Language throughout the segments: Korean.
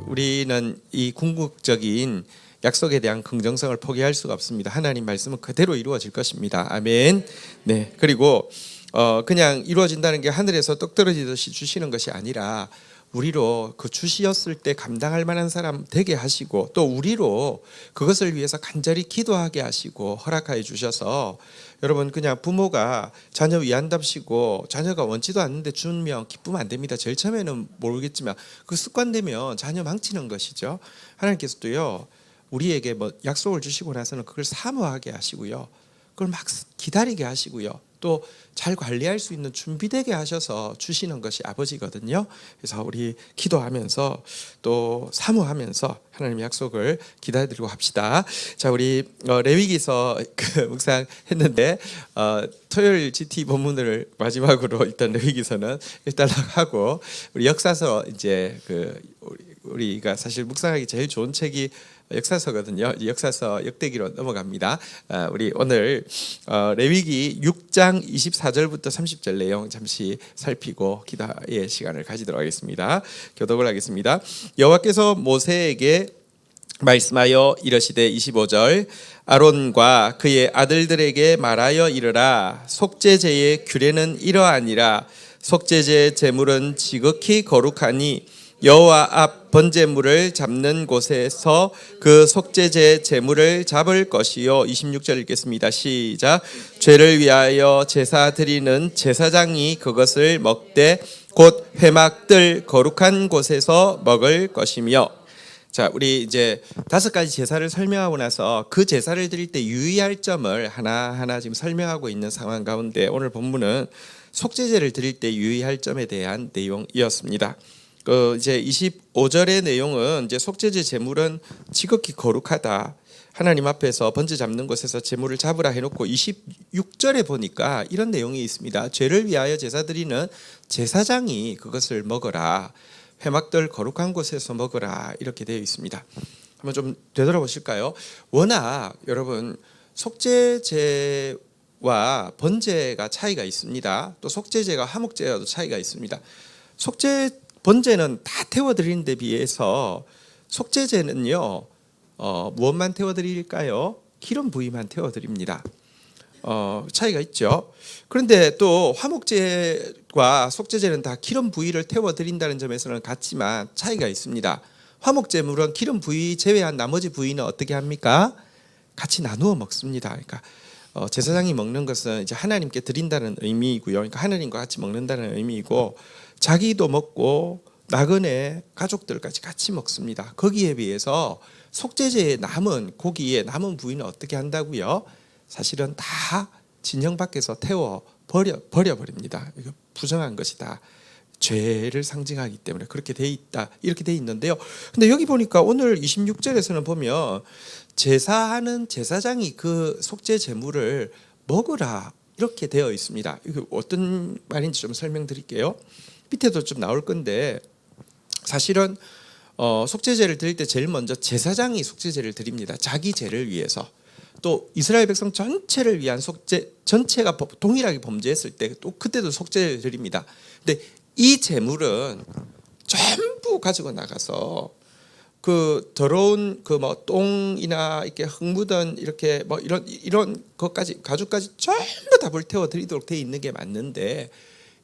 우리는 이 궁극적인 약속에 대한 긍정성을 포기할 수가 없습니다. 하나님 말씀은 그대로 이루어질 것입니다. 아멘. 네. 그리고 그냥 이루어진다는 게 하늘에서 떡 떨어지듯이 주시는 것이 아니라 우리로 그 주시었을 때 감당할 만한 사람 되게 하시고, 또 우리로 그것을 위해서 간절히 기도하게 하시고 허락하여 주셔서, 여러분 그냥 부모가 자녀 위한답시고 자녀가 원치도 않는데 주면 기쁘면 안 됩니다. 제일 처음에는 모르겠지만 그 습관되면 자녀 망치는 것이죠. 하나님께서도요, 우리에게 뭐 약속을 주시고 나서는 그걸 사모하게 하시고요, 그걸 막 기다리게 하시고요, 또 잘 관리할 수 있는 준비되게 하셔서 주시는 것이 아버지거든요. 그래서 우리 기도하면서 또 사모하면서 하나님의 약속을 기다리고 합시다. 자, 우리 레위기서 묵상했는데 토요일 GT 본문을 마지막으로 일단 레위기서는 일단 하고, 우리 역사서 이제 우리가 사실 묵상하기 제일 좋은 책이 역사서거든요. 역사서 역대기로 넘어갑니다. 우리 오늘 레위기 6장 24절부터 30절 내용 잠시 살피고 기도의 시간을 가지도록 하겠습니다. 교독을 하겠습니다. 여호와께서 모세에게 말씀하여 이르시되 25절, 아론과 그의 아들들에게 말하여 이르라. 속죄제의 규례는 이러하니라. 속죄제 제물은 지극히 거룩하니 여호와 앞 번제물을 잡는 곳에서 그 속죄제 제물을 잡을 것이요. 26절 읽겠습니다. 시작. 죄를 위하여 제사 드리는 제사장이 그것을 먹되 곧 회막들 거룩한 곳에서 먹을 것이며. 자, 우리 이제 5가지 제사를 설명하고 나서 그 제사를 드릴 때 유의할 점을 하나하나 지금 설명하고 있는 상황 가운데, 오늘 본문은 속죄제를 드릴 때 유의할 점에 대한 내용이었습니다. 이제 25절의 내용은 이제 속죄제 제물은 지극히 거룩하다, 하나님 앞에서 번제 잡는 곳에서 제물을 잡으라 해놓고, 26절에 보니까 이런 내용이 있습니다. 죄를 위하여 제사 드리는 제사장이 그것을 먹어라, 회막들 거룩한 곳에서 먹어라, 이렇게 되어 있습니다. 한번 좀 되돌아보실까요? 워낙 여러분 속죄제와 번제가 차이가 있습니다. 또 속죄제가 화목제와도 차이가 있습니다. 번제는 다 태워드리는 데 비해서 속죄제는요, 무엇만 태워드릴까요? 기름 부위만 태워드립니다. 차이가 있죠. 그런데 또 화목제와 속죄제는 다 기름 부위를 태워드린다는 점에서는 같지만 차이가 있습니다. 화목제물은 기름 부위 제외한 나머지 부위는 어떻게 합니까? 같이 나누어 먹습니다. 그러니까 제사장이 먹는 것은 이제 하나님께 드린다는 의미이고요. 그러니까 하나님과 같이 먹는다는 의미이고, 자기도 먹고 나그네 가족들까지 같이 먹습니다. 거기에 비해서 속죄제에 남은 고기에 남은 부위는 어떻게 한다고요? 사실은 다 진영 밖에서 태워 버려버립니다. 이거 부정한 것이다. 죄를 상징하기 때문에 그렇게 돼 있다, 이렇게 돼 있는데요. 근데 여기 보니까 오늘 26절에서는 보면 제사하는 제사장이 그 속죄 제물을 먹으라, 이렇게 되어 있습니다. 이거 어떤 말인지 좀 설명드릴게요. 밑에도 좀 나올 건데, 사실은 속죄제를 드릴 때 제일 먼저 제사장이 속죄제를 드립니다. 자기 죄를 위해서. 또 이스라엘 백성 전체를 위한 속죄, 전체가 동일하게 범죄했을 때 또 그때도 속죄를 드립니다. 근데 이 제물은 전부 가지고 나가서 그 더러운 그 뭐 똥이나 이렇게 흙 묻은 이렇게 뭐 이런 것까지 가죽까지 전부 다 불태워 드리도록 돼 있는 게 맞는데,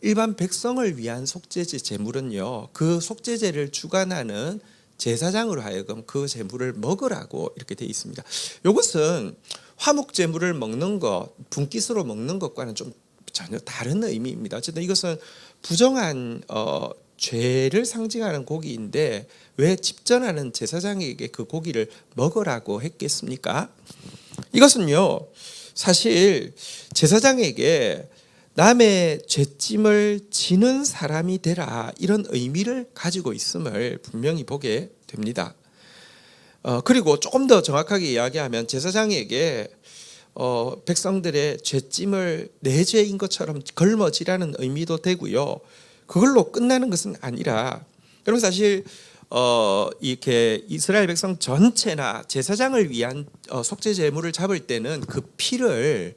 일반 백성을 위한 속죄제 제물은요, 그 속죄제를 주관하는 제사장으로 하여금 그 제물을 먹으라고 이렇게 돼 있습니다. 이것은 화목 제물을 먹는 것, 분깃으로 먹는 것과는 좀 전혀 다른 의미입니다. 어쨌든 이것은 부정한 죄를 상징하는 고기인데 왜 집전하는 제사장에게 그 고기를 먹으라고 했겠습니까? 이것은요, 사실 제사장에게 남의 죄짐을 지는 사람이 되라, 이런 의미를 가지고 있음을 분명히 보게 됩니다. 그리고 조금 더 정확하게 이야기하면 제사장에게 백성들의 죄짐을 내 죄인 것처럼 걸머지라는 의미도 되고요. 그걸로 끝나는 것은 아니라, 여러분 사실 이렇게 이스라엘 백성 전체나 제사장을 위한 속죄 제물을 잡을 때는 그 피를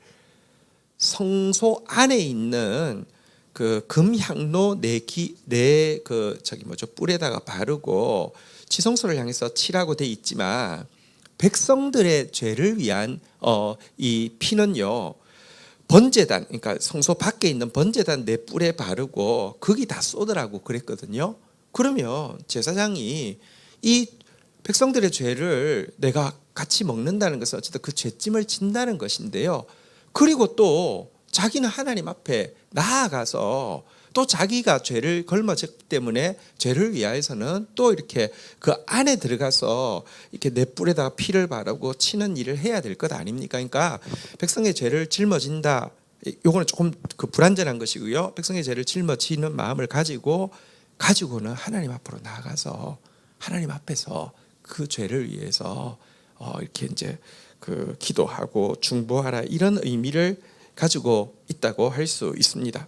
성소 안에 있는 그 금향로 내 저기 뭐죠 뿔에다가 바르고 지성소를 향해서 칠하고 돼 있지만 백성들의 죄를 위한 이 피는요 번제단, 그러니까 성소 밖에 있는 번제단 내 뿔에 바르고 거기 다 쏟으라고 그랬거든요. 그러면 제사장이 이 백성들의 죄를 내가 같이 먹는다는 것은 어쨌든 그 죄짐을 진다는 것인데요. 그리고 또 자기는 하나님 앞에 나아가서 또 자기가 죄를 걸머졌기 때문에 죄를 위하여서는 또 이렇게 그 안에 들어가서 이렇게 내 뿔에다가 피를 바르고 치는 일을 해야 될 것 아닙니까? 그러니까 백성의 죄를 짊어진다. 요거는 조금 그 불완전한 것이고요. 백성의 죄를 짊어지는 마음을 가지고는 하나님 앞으로 나아가서 하나님 앞에서 그 죄를 위해서 이렇게 이제 그 기도하고 중보하라 이런 의미를 가지고 있다고 할 수 있습니다.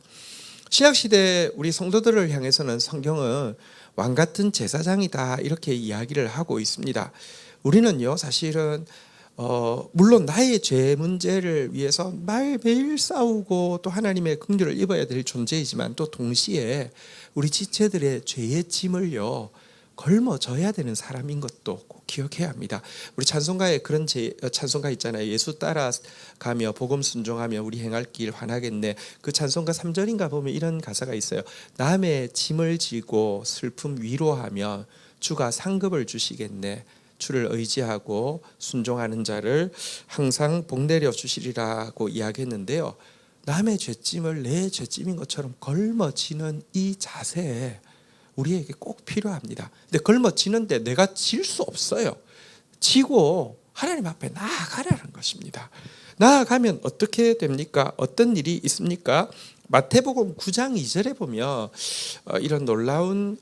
신약 시대 우리 성도들을 향해서는 성경은 왕 같은 제사장이다 이렇게 이야기를 하고 있습니다. 우리는요 사실은 물론 나의 죄 문제를 위해서 매일 싸우고 또 하나님의 긍휼을 입어야 될 존재이지만 또 동시에 우리 지체들의 죄의 짐을요 걸머져야 되는 사람인 것도 꼭 기억해야 합니다. 우리 찬송가에 그런 찬송가 있잖아요. 예수 따라가며 복음 순종하며 우리 행할 길 환하겠네. 그 찬송가 3절인가 보면 이런 가사가 있어요. 남의 짐을 지고 슬픔 위로하며 주가 상급을 주시겠네. 주를 의지하고 순종하는 자를 항상 복 내려 주시리라고 이야기했는데요. 남의 죄짐을 내 죄짐인 것처럼 걸머지는 이 자세에 우리에게 꼭 필요합니다. 근데 걸머지는데 내가 질 수 없어요. 지고 하나님 앞에 나아가라는 것입니다. 나아가면 어떻게 됩니까? 어떤 일이 있습니까? 마태복음 9장 2절에 보면 이런 놀라운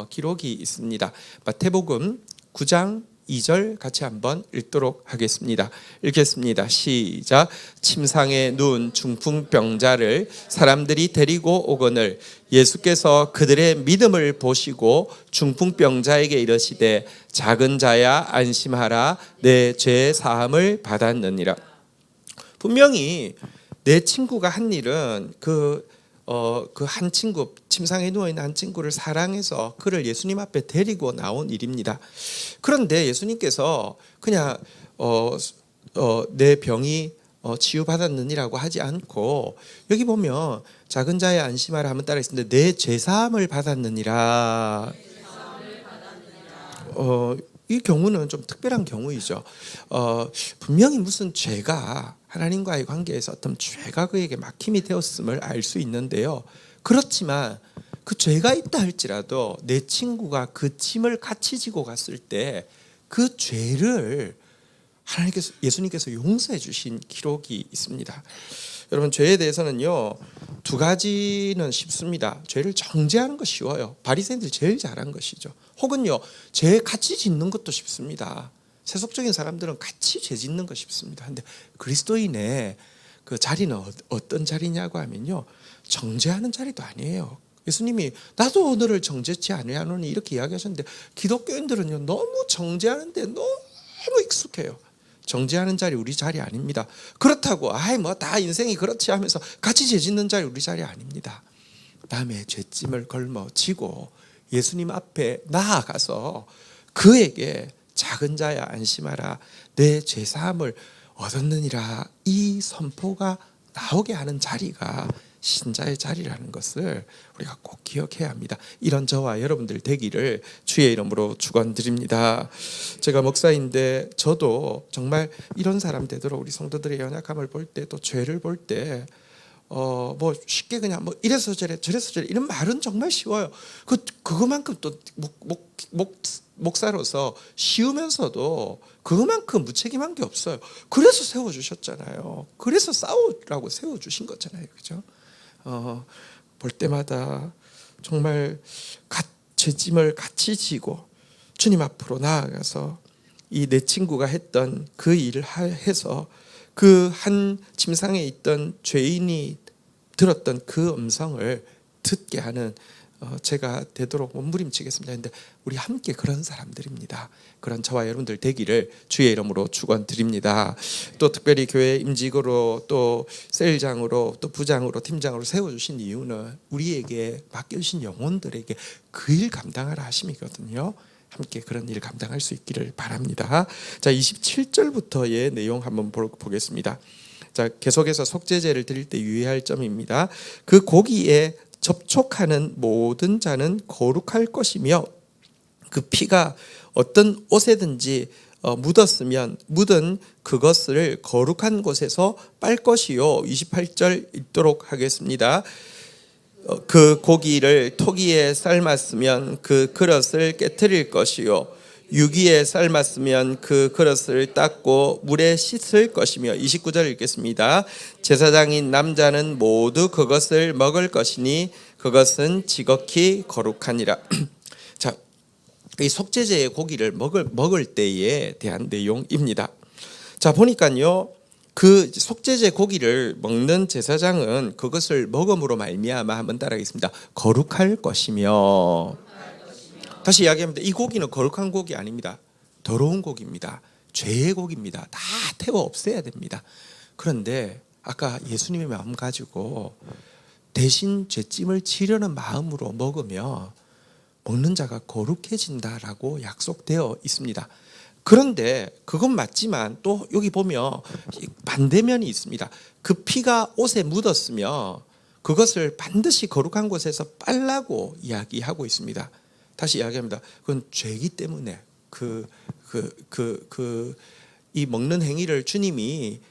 기록이 있습니다. 마태복음 9장 2절 같이 한번 읽도록 하겠습니다. 읽겠습니다. 시작. 침상에 누운 중풍병자를 사람들이 데리고 오거늘 예수께서 그들의 믿음을 보시고 중풍병자에게 이르시되 작은 자야 안심하라 내 죄 사함을 받았느니라. 분명히 내 친구가 한 일은 그 한 친구, 침상에 누워있는 한 친구를 사랑해서 그를 예수님 앞에 데리고 나온 일입니다. 그런데 예수님께서 그냥 내 병이 치유받았느니라고 하지 않고 여기 보면 작은 자의 안심하라 하면 따라 있는데 내 죄사함을 받았느니라. 이 경우는 좀 특별한 경우이죠. 분명히 무슨 죄가 하나님과의 관계에서 어떤 죄가 그에게 막힘이 되었음을 알 수 있는데요. 그렇지만 그 죄가 있다 할지라도 내 친구가 그 짐을 같이 지고 갔을 때 그 죄를 하나님께서 예수님께서 용서해 주신 기록이 있습니다. 여러분 죄에 대해서는요 두 가지는 쉽습니다. 죄를 정죄하는 거 쉬워요. 바리새인들이 제일 잘한 것이죠. 혹은요 죄 같이 짓는 것도 쉽습니다. 세속적인 사람들은 같이 죄 짓는 거 쉽습니다. 근데 그리스도인의 그 자리는 어떤 자리냐고 하면요 정죄하는 자리도 아니에요. 예수님이 나도 오늘을 정죄치 아니하노니 이렇게 이야기하셨는데 기독교인들은요 너무 정죄하는데 너무 익숙해요. 정죄하는 자리 우리 자리 아닙니다. 그렇다고 뭐 다 인생이 그렇지 하면서 같이 죄 짓는 자리 우리 자리 아닙니다. 남의 죄짐을 걸머지고 예수님 앞에 나아가서 그에게 작은 자야 안심하라 내 죄사함을 얻었느니라 이 선포가 나오게 하는 자리가 신자의 자리라는 것을 우리가 꼭 기억해야 합니다. 이런 저와 여러분들 되기를 주의 이름으로 축원드립니다. 제가 목사인데 저도 정말 이런 사람 되도록 우리 성도들의 연약함을 볼 때 또 죄를 볼 때 뭐 쉽게 그냥 뭐 이래서 저래 저래서 저래 이런 말은 정말 쉬워요. 그거만큼 또 목사로서 쉬우면서도 그만큼 무책임한 게 없어요. 그래서 세워주셨잖아요. 그래서 싸우라고 세워주신 거잖아요. 그죠? 볼 때마다 정말 죄짐을 같이 지고 주님 앞으로 나아가서 이 내 친구가 했던 그 일을 해서 그 한 침상에 있던 죄인이 들었던 그 음성을 듣게 하는 제가 되도록 몸부림치겠습니다. 근데 우리 함께 그런 사람들입니다. 그런 저와 여러분들 되기를 주의 이름으로 축원드립니다. 또 특별히 교회 임직으로 또 셀장으로 또 부장으로 팀장으로 세워주신 이유는 우리에게 맡겨주신 영혼들에게 그 일 감당하라 하심이거든요. 함께 그런 일 감당할 수 있기를 바랍니다. 자, 27절부터의 내용 한번 보겠습니다. 자, 계속해서 속죄제를 드릴 때 유의할 점입니다. 그 고기에 접촉하는 모든 자는 거룩할 것이며 그 피가 어떤 옷에든지 묻었으면 묻은 그것을 거룩한 곳에서 빨 것이요. 28절 읽도록 하겠습니다. 그 고기를 토기에 삶았으면 그 그릇을 깨트릴 것이요 유기에 삶았으면 그 그릇을 닦고 물에 씻을 것이며 29절 읽겠습니다. 제사장인 남자는 모두 그것을 먹을 것이니 그것은 지극히 거룩하니라. 자, 이 속죄제의 고기를 먹을 때에 대한 내용입니다. 자, 보니까요. 그 속죄제 고기를 먹는 제사장은 그것을 먹음으로 말미암아 한번 따라하겠습니다. 거룩할 것이며. 다시 이야기합니다. 이 고기는 거룩한 고기 아닙니다. 더러운 고기입니다. 죄의 고기입니다. 다 태워 없애야 됩니다. 그런데 아까 예수님의 마음 가지고 대신 죄짐을 지려는 마음으로 먹으며 먹는 자가 거룩해진다라고 약속되어 있습니다. 그런데 그건 맞지만 또 여기 보면 반대면이 있습니다. 그 피가 옷에 묻었으며 그것을 반드시 거룩한 곳에서 빨라고 이야기하고 있습니다. 다시 이야기합니다. 그건 죄이기 때문에 이 먹는 행위를 주님이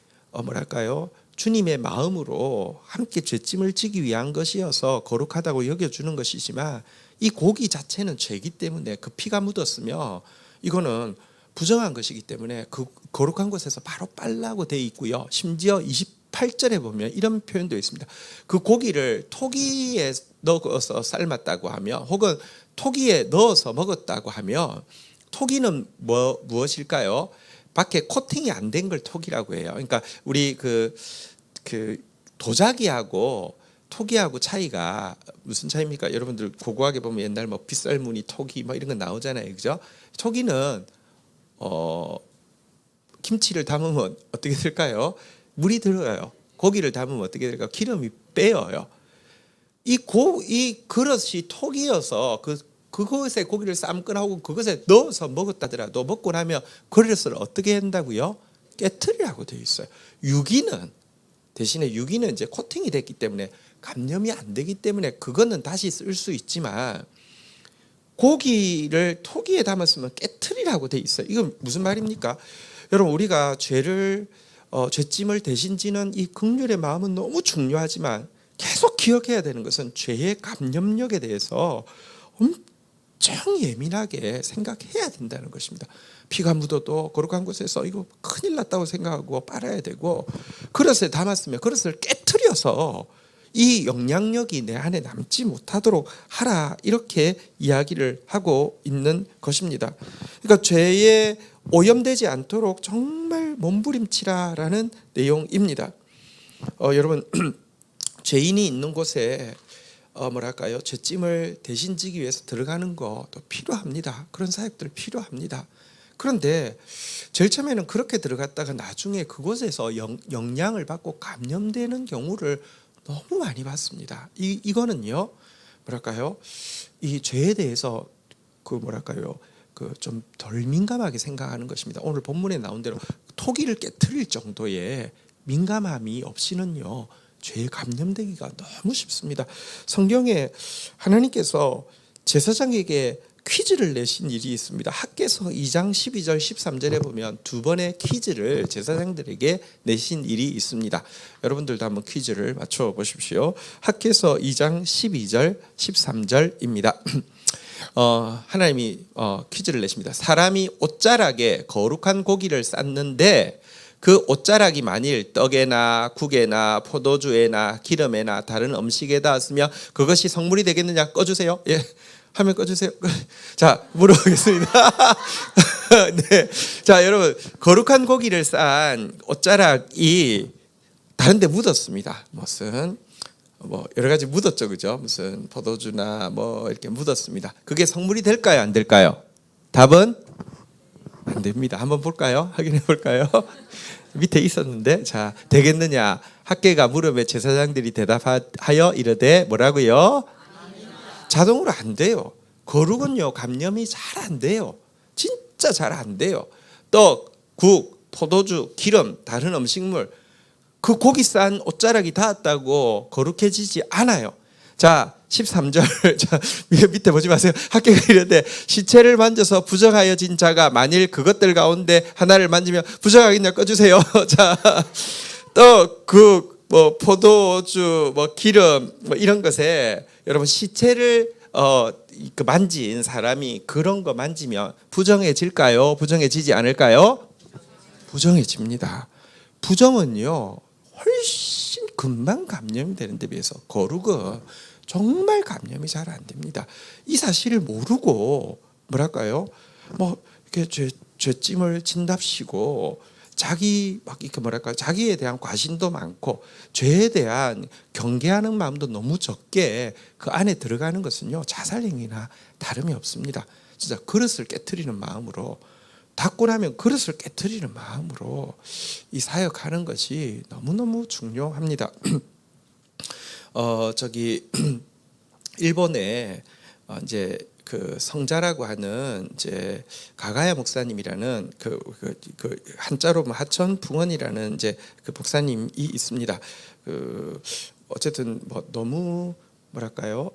주님의 마음으로 함께 죄짐을 지기 위한 것이어서 거룩하다고 여겨주는 것이지만 이 고기 자체는 죄이기 때문에 그 피가 묻었으며 이거는 부정한 것이기 때문에 그 거룩한 곳에서 바로 빨라고 되어 있고요. 심지어 28절에 보면 이런 표현도 있습니다. 그 고기를 토기에 넣어서 삶았다고 하면 혹은 토기에 넣어서 먹었다고 하면 토기는 무엇일까요? 밖에 코팅이 안 된 걸 토기라고 해요. 그러니까 우리 그 도자기하고 토기하고 차이가 무슨 차이입니까? 여러분들 고고하게 보면 옛날 뭐 빗썰무늬 토기 뭐 이런 거 나오잖아요. 그죠? 토기는 김치를 담으면 어떻게 될까요? 물이 들어요. 고기를 담으면 어떻게 될까요? 기름이 빼어요. 이 그릇이 톡이어서 그것에 고기를 삶거나 하고 그것에 넣어서 먹었다더라도 먹고 나면 그릇을 어떻게 한다고요? 깨트리라고 되어 있어요. 대신에 유기는 이제 코팅이 됐기 때문에 감염이 안 되기 때문에 그거는 다시 쓸 수 있지만 고기를 토기에 담았으면 깨트리라고 돼 있어요. 이건 무슨 말입니까? 여러분 우리가 죄짐을 대신 지는 이 긍휼의 마음은 너무 중요하지만 계속 기억해야 되는 것은 죄의 감염력에 대해서 엄청 예민하게 생각해야 된다는 것입니다. 피가 묻어도 거룩한 곳에서 이거 큰일 났다고 생각하고 빨아야 되고 그릇에 담았으면 그릇을 깨트려서 이 영향력이 내 안에 남지 못하도록 하라 이렇게 이야기를 하고 있는 것입니다. 그러니까 죄에 오염되지 않도록 정말 몸부림치라라는 내용입니다. 여러분 죄인이 있는 곳에 죄짐을 대신 지기 위해서 들어가는 것도 필요합니다. 그런 사역들 필요합니다. 그런데 제일 처음에는 그렇게 들어갔다가 나중에 그곳에서 영향을 받고 감염되는 경우를 너무 많이 봤습니다. 이거는요, 이 죄에 대해서 좀 덜 민감하게 생각하는 것입니다. 오늘 본문에 나온 대로 토기를 깨트릴 정도의 민감함이 없이는요, 죄에 감염되기가 너무 쉽습니다. 성경에 하나님께서 제사장에게 퀴즈를 내신 일이 있습니다. 학개서 2장 12절 13절에 보면 두 번의 퀴즈를 제사장들에게 내신 일이 있습니다. 여러분들도 한번 퀴즈를 맞춰 보십시오. 학개서 2장 12절 13절입니다. 하나님이 퀴즈를 내십니다. 사람이 옷자락에 거룩한 고기를 쌓는데 그 옷자락이 만일 떡에나 국에나 포도주에나 기름에나 다른 음식에 닿았으면 그것이 성물이 되겠느냐? 꺼주세요. 예, 화면 꺼주세요. 자, 물어보겠습니다. 네, 자 여러분 거룩한 고기를 싼 옷자락이 다른 데 묻었습니다. 무슨 뭐 여러 가지 묻었죠, 그죠? 무슨 포도주나 뭐 이렇게 묻었습니다. 그게 성물이 될까요, 안 될까요? 답은 안 됩니다. 한번 볼까요? 확인해 볼까요? 밑에 있었는데, 자, 되겠느냐? 학계가 물음에 제사장들이 대답하여 이르되 뭐라고요? 자동으로 안 돼요. 거룩은요, 감염이 잘 안 돼요. 진짜 잘 안 돼요. 떡, 국, 포도주, 기름, 다른 음식물, 그 고기 싼 옷자락이 닿았다고 거룩해지지 않아요. 자, 13절. 자, 밑에 보지 마세요. 학계가 이르되 시체를 만져서 부정하여진 자가 만일 그것들 가운데 하나를 만지면 부정하겠냐 꺼주세요. 자, 또 그 뭐 포도주, 뭐 기름, 뭐 이런 것에 여러분 시체를 그 만진 사람이 그런 거 만지면 부정해질까요? 부정해지지 않을까요? 부정해집니다. 부정은요 훨씬 금방 감염이 되는 데 비해서 거룩은 정말 감염이 잘 안 됩니다. 이 사실을 모르고 뭐랄까요? 뭐 이렇게 죄짐을 진답시고 자기 막 이렇게 뭐랄까 자기에 대한 과신도 많고 죄에 대한 경계하는 마음도 너무 적게 그 안에 들어가는 것은요 자살행위나 다름이 없습니다. 진짜 그릇을 깨트리는 마음으로 닫고 나면 그릇을 깨트리는 마음으로 이 사역하는 것이 너무너무 중요합니다. 저기 일본에 이제 그 성자라고 하는 이제 가가야 목사님이라는 그 한자로 뭐 하천풍원이라는 이제 그 목사님이 있습니다. 그 어쨌든 뭐 너무 뭐랄까요?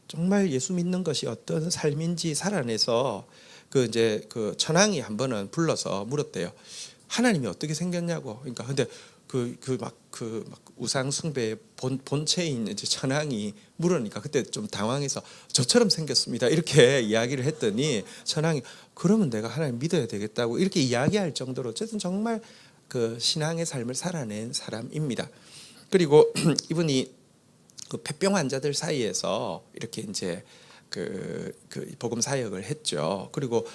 정말 예수 믿는 것이 어떤 삶인지 살아내서 그 이제 그 천황이 한 번은 불러서 물었대요. 하나님이 어떻게 생겼냐고. 그러니까 근데 그 막 우상 숭배의 본체인 이제 천황이 물으니까 그때 좀 당황해서 저처럼 생겼습니다. 이렇게 이야기를 했더니 천황이 그러면 내가 하나님 믿어야 되겠다고 이렇게 이야기할 정도로 어쨌든 정말 그 신앙의 삶을 살아낸 사람입니다. 그리고 이분이 그 폐병 환자들 사이에서 이렇게 이제 그 복음 사역을 했죠. 그리고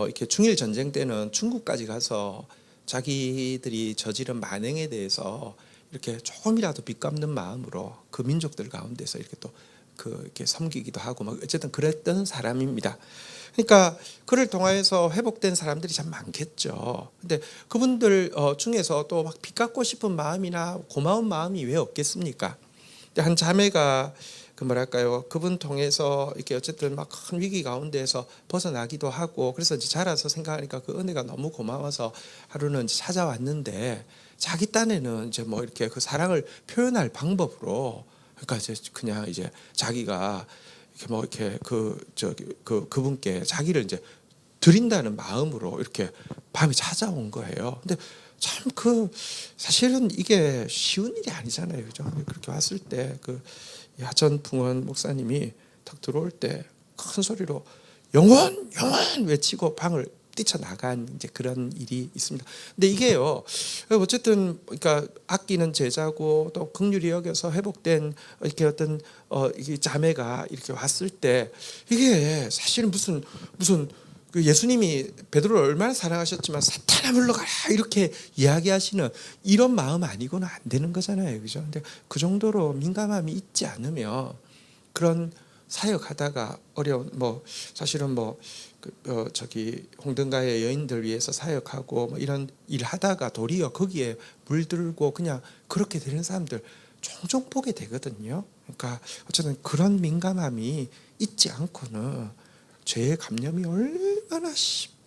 이렇게 중일 전쟁 때는 중국까지 가서 자기들이 저지른 만행에 대해서 이렇게 조금이라도 빚갚는 마음으로 그 민족들 가운데서 이렇게 또 이렇게 섬기기도 하고 막 어쨌든 그랬던 사람입니다. 그러니까 그를 통하여서 회복된 사람들이 참 많겠죠. 근데 그분들 중에서 또 막 빚갚고 싶은 마음이나 고마운 마음이 왜 없겠습니까? 한 자매가 그 뭐랄까요 그분 통해서 이렇게 어쨌든 막 큰 위기 가운데에서 벗어나기도 하고 그래서 이제 자라서 생각하니까 그 은혜가 너무 고마워서 하루는 이제 찾아왔는데 자기 딴에는 이제 뭐 이렇게 그 사랑을 표현할 방법으로 그러니까 이제 그냥 이제 자기가 이렇게 뭐 이렇게 그분께 자기를 이제 드린다는 마음으로 이렇게 밤에 찾아온 거예요. 근데 참 사실은 이게 쉬운 일이 아니잖아요, 그죠? 그렇게 왔을 때 하천풍원 목사님이 탁 들어올 때 큰 소리로 영원 영원 외치고 방을 뛰쳐나간 이제 그런 일이 있습니다. 근데 이게요, 어쨌든 그러니까 아끼는 제자고 또 긍휼히 여겨서 회복된 이렇게 어떤 이 자매가 이렇게 왔을 때 이게 사실은 무슨 그 예수님이 베드로를 얼마나 사랑하셨지만 사탄아 물러가라 이렇게 이야기하시는 이런 마음 아니고는 안 되는 거잖아요, 그죠? 근데 그 정도로 민감함이 있지 않으면 그런 사역하다가 어려운 뭐 사실은 뭐 저기 홍등가의 여인들 위해서 사역하고 뭐 이런 일 하다가 도리어 거기에 물들고 그냥 그렇게 되는 사람들 종종 보게 되거든요. 그러니까 어쨌든 그런 민감함이 있지 않고는 죄의 감염이 얼마나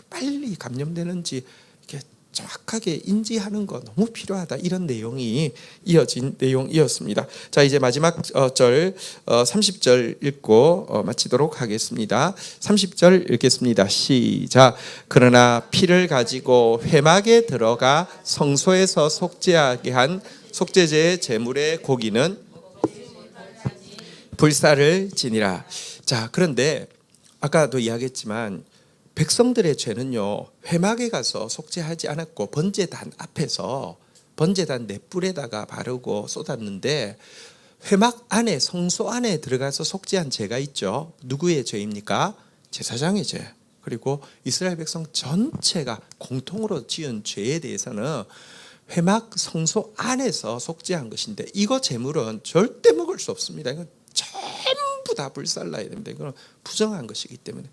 빨리 감염되는지 이렇게 정확하게 인지하는 거 너무 필요하다. 이런 내용이 이어진 내용이었습니다. 자, 이제 마지막 절 30절 읽고 마치도록 하겠습니다. 30절 읽겠습니다. 시작. 그러나 피를 가지고 회막에 들어가 성소에서 속죄하게 한 속죄제의 제물의 고기는 불사를 지니라. 자, 그런데 아까도 이야기했지만 백성들의 죄는요 회막에 가서 속죄하지 않았고 번제단 앞에서 번제단 넷불에다가 바르고 쏟았는데 회막 안에 성소 안에 들어가서 속죄한 죄가 있죠. 누구의 죄입니까? 제사장의 죄. 그리고 이스라엘 백성 전체가 공통으로 지은 죄에 대해서는 회막 성소 안에서 속죄한 것인데 이거 제물은 절대 먹을 수 없습니다. 이건 전부 다 불살라야 됩니다. 이건 부정한 것이기 때문에.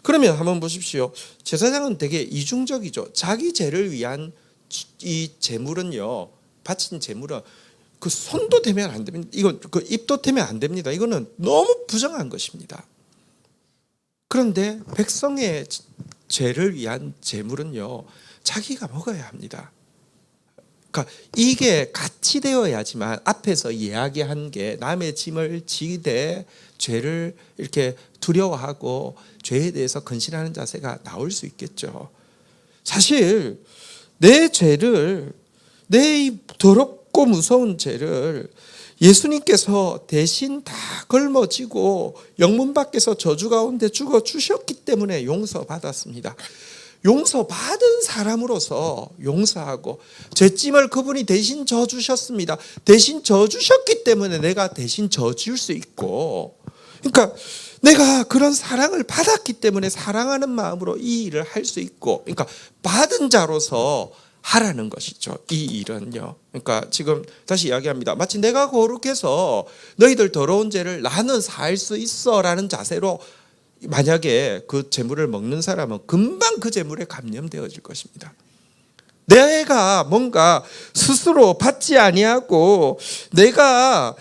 그러면 한번 보십시오. 제사장은 되게 이중적이죠. 자기 죄를 위한 이 제물은요, 바친 제물은 그 손도 대면 안 됩니다. 이건 그 입도 대면 안 됩니다. 이거는 너무 부정한 것입니다. 그런데 백성의 죄를 위한 제물은요, 자기가 먹어야 합니다. 그러니까 이게 같이 되어야지만 앞에서 이야기한 게 남의 짐을 지되 죄를 이렇게 두려워하고 죄에 대해서 근신하는 자세가 나올 수 있겠죠. 사실 내 죄를, 내 이 더럽고 무서운 죄를 예수님께서 대신 다 걸머지고 영문 밖에서 저주 가운데 죽어 주셨기 때문에 용서받았습니다. 용서받은 사람으로서 용서하고 죄짐을 그분이 대신 져주셨습니다. 대신 져주셨기 때문에 내가 대신 져줄 수 있고, 그러니까 내가 그런 사랑을 받았기 때문에 사랑하는 마음으로 이 일을 할 수 있고, 그러니까 받은 자로서 하라는 것이죠. 이 일은요. 그러니까 지금 다시 이야기합니다. 마치 내가 거룩해서 너희들 더러운 죄를 나는 살 수 있어라는 자세로 만약에 그 재물을 먹는 사람은 금방 그 재물에 감염되어질 것입니다. 내가 뭔가 스스로 받지 아니하고 내가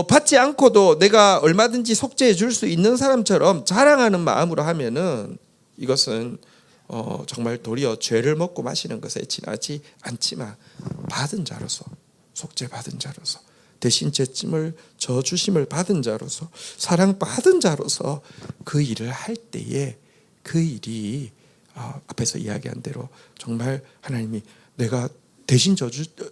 받지 않고도 내가 얼마든지 속죄해 줄 수 있는 사람처럼 자랑하는 마음으로 하면은 이것은 정말 도리어 죄를 먹고 마시는 것에 지나지 않지만 받은 자로서, 속죄받은 자로서, 대신 죄짐을 져주심을 받은 자로서, 사랑받은 자로서 그 일을 할 때에 그 일이 앞에서 이야기한 대로 정말 하나님이 내가 대신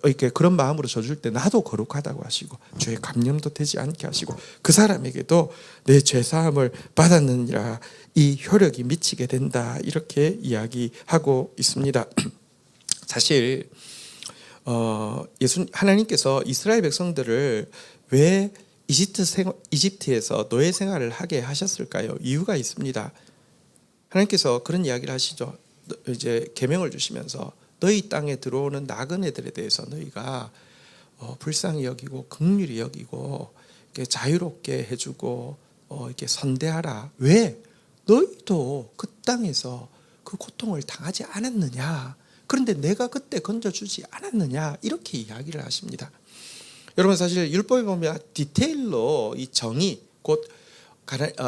이렇게 그런 마음으로 져줄 때 나도 거룩하다고 하시고 죄의 감염도 되지 않게 하시고 그 사람에게도 내 죄사함을 받았느니라 이 효력이 미치게 된다, 이렇게 이야기하고 있습니다. 사실 하나님께서 이스라엘 백성들을 왜 이집트에서 노예 생활을 하게 하셨을까요? 이유가 있습니다. 하나님께서 그런 이야기를 하시죠. 이제 계명을 주시면서 너희 땅에 들어오는 나그네들에 대해서 너희가 불쌍히 여기고 긍휼히 여기고 이렇게 자유롭게 해주고 이렇게 선대하라. 왜? 너희도 그 땅에서 그 고통을 당하지 않았느냐? 그런데 내가 그때 건져주지 않았느냐? 이렇게 이야기를 하십니다. 여러분, 사실 율법에 보면 디테일로 이 정의, 곧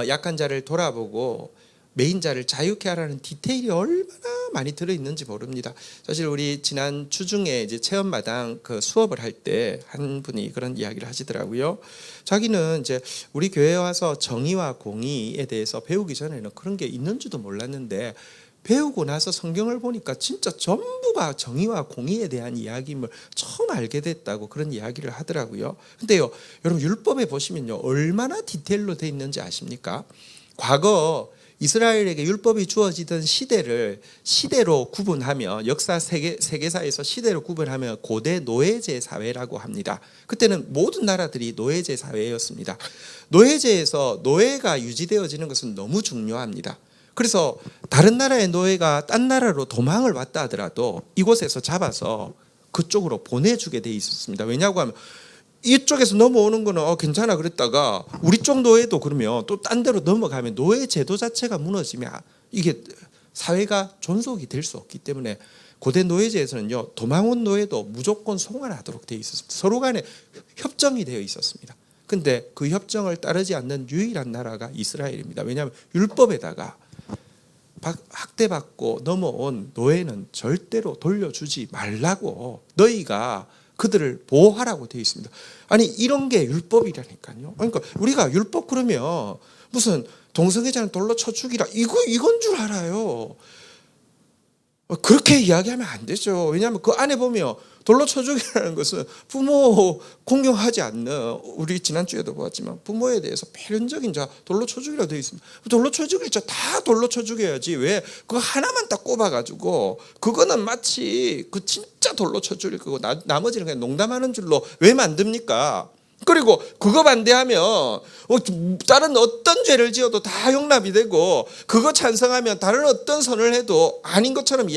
약한 자를 돌아보고 메인 자를 자유케 하라는 디테일이 얼마나 많이 들어있는지 모릅니다. 사실 우리 지난 주중에 이제 체험마당 그 수업을 할 때 한 분이 그런 이야기를 하시더라고요. 자기는 이제 우리 교회에 와서 정의와 공의에 대해서 배우기 전에는 그런 게 있는지도 몰랐는데 배우고 나서 성경을 보니까 진짜 전부가 정의와 공의에 대한 이야기임을 처음 알게 됐다고 그런 이야기를 하더라고요. 근데요, 여러분 율법에 보시면요, 얼마나 디테일로 돼 있는지 아십니까? 과거 이스라엘에게 율법이 주어지던 시대로 구분하면, 역사 세계사에서 시대로 구분하면 고대 노예제 사회라고 합니다. 그때는 모든 나라들이 노예제 사회였습니다. 노예제에서 노예가 유지되어지는 것은 너무 중요합니다. 그래서 다른 나라의 노예가 딴 나라로 도망을 왔다 하더라도 이곳에서 잡아서 그쪽으로 보내주게 돼 있었습니다. 왜냐고 하면 이쪽에서 넘어오는 거는 괜찮아 그랬다가 우리 쪽 노예도 그러면 또 딴 데로 넘어가면 노예 제도 자체가 무너지면 이게 사회가 존속이 될 수 없기 때문에 고대 노예제에서는요, 도망 온 노예도 무조건 송환하도록 되어 있었습니다. 서로 간에 협정이 되어 있었습니다. 근데 그 협정을 따르지 않는 유일한 나라가 이스라엘입니다. 왜냐하면 율법에다가 학대받고 넘어온 노예는 절대로 돌려주지 말라고, 너희가 그들을 보호하라고 되어 있습니다. 아니 이런 게 율법이라니까요. 그러니까 우리가 율법 그러면 무슨 동성애자는 돌로 쳐 죽이라 이건 줄 알아요. 그렇게 이야기하면 안 되죠. 왜냐하면 그 안에 보면 돌로 쳐 죽이라는 것은 부모 공경하지 않는, 우리 지난주에도 보았지만 부모에 대해서 필연적인 자 돌로 쳐 죽이라고 되어 있습니다. 돌로 쳐 죽일 자 다 돌로 쳐 죽여야지 왜 그거 하나만 딱 꼽아가지고 그거는 마치 그 진짜 돌로 쳐 죽일 거고 나머지는 그냥 농담하는 줄로 왜 만듭니까? 그리고 그거 반대하면 다른 어떤 죄를 지어도 다 용납이 되고, 그거 찬성하면 다른 어떤 선을 해도 아닌 것처럼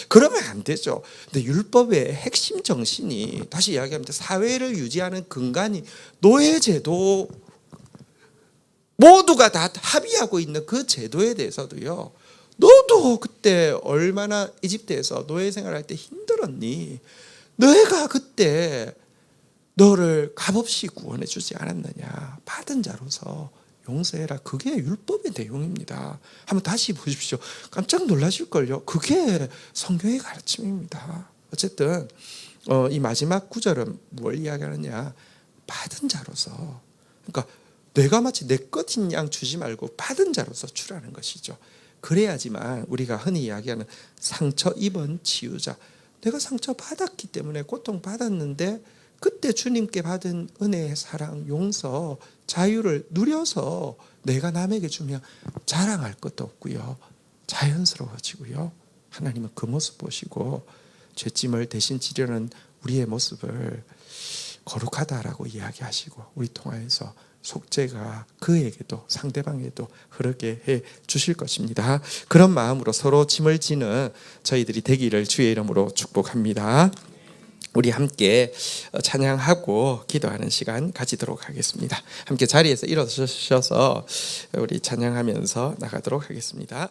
그러면 안 되죠. 근데 율법의 핵심 정신이, 다시 이야기합니다, 사회를 유지하는 근간이 노예제도, 모두가 다 합의하고 있는 그 제도에 대해서도요, 너도 그때 얼마나 이집트에서 노예 생활할 때 힘들었니? 너희가 그때 너를 값없이 구원해 주지 않았느냐? 받은 자로서 용서해라. 그게 율법의 내용입니다. 한번 다시 보십시오. 깜짝 놀라실걸요. 그게 성경의 가르침입니다. 어쨌든 이 마지막 구절은 뭘 이야기하느냐? 받은 자로서, 그러니까 내가 마치 내 것인 양 주지 말고 받은 자로서 주라는 것이죠. 그래야지만 우리가 흔히 이야기하는 상처 입은 치유자, 내가 상처 받았기 때문에 고통 받았는데 그때 주님께 받은 은혜, 사랑, 용서, 자유를 누려서 내가 남에게 주면 자랑할 것도 없고요, 자연스러워지고요, 하나님은 그 모습 보시고 죄짐을 대신 지려는 우리의 모습을 거룩하다라고 이야기하시고, 우리 통하여서 속죄가 그에게도 상대방에게도 흐르게 해 주실 것입니다. 그런 마음으로 서로 짐을 지는 저희들이 되기를 주의 이름으로 축복합니다. 우리 함께 찬양하고 기도하는 시간 가지도록 하겠습니다. 함께 자리에서 일어서셔서 우리 찬양하면서 나가도록 하겠습니다.